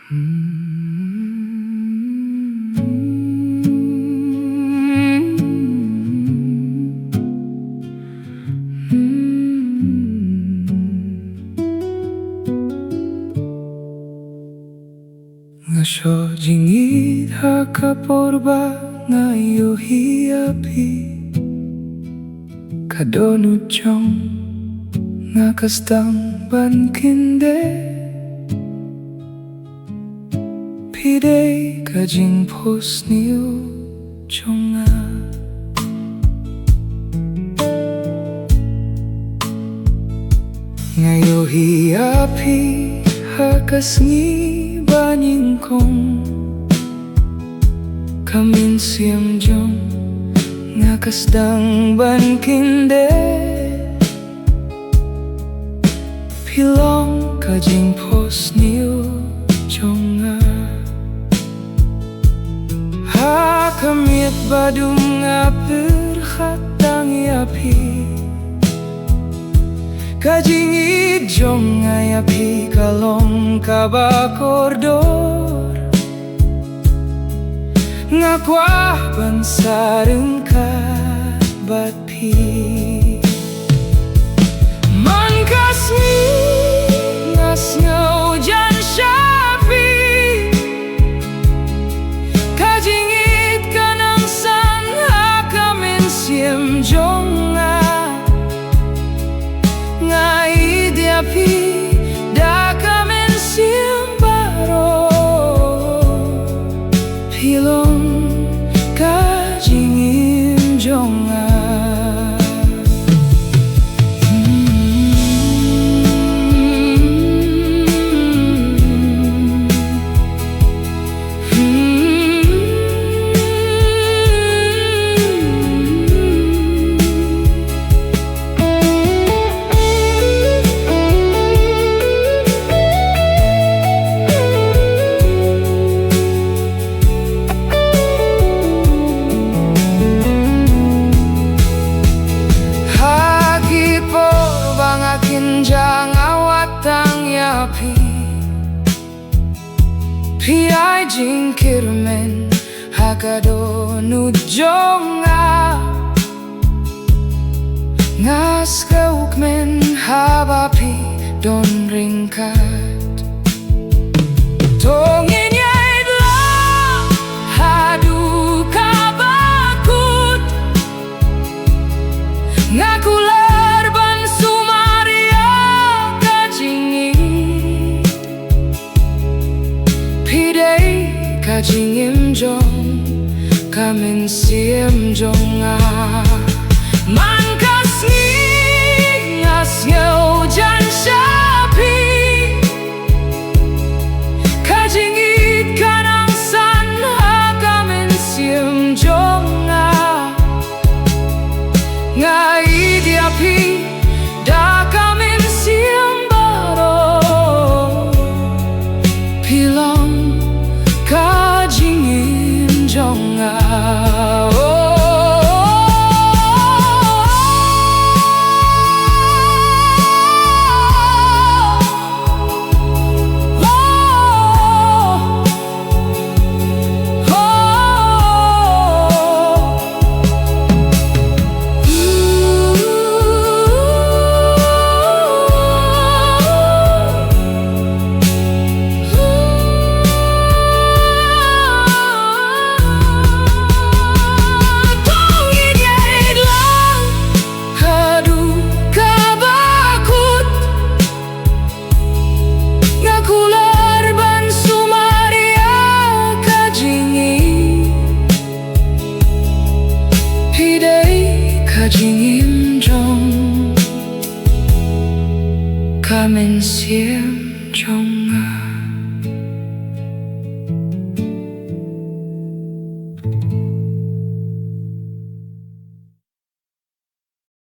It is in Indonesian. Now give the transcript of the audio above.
Ngasyo jingit hakaporba ngayo hiapi kadonujong ngakastang bankinde pidei kajing pos niyo chonga ngayo hiapi hakasngi baning kong kamin siyam jong ngakasdang bankinde pilong kajing pos niyo chonga hakamit badung apir khatang yapi kajing ijong ngayapi kalong kabakordor ngakwah bansareng kabatpi mangkasmi ngasngaw jan syapi kajing it kanang san hakamin siem jonga IEID Ia Phi dakamen siembaro pilong kajing imjonga kinjang awatang yapi piai jingkirmen hakado nujonga ngas kaukmen habapi don ringkat tongin yaidla hadu kabakut ngakula kajing imjong kamin siem jonga mangkasni ngasngaw jan syapi kajing it kanang san hakamin siem jonga IEID Ia Phi dakamin siem baro pilong kajing imjonga kajing imjong kamin siem jong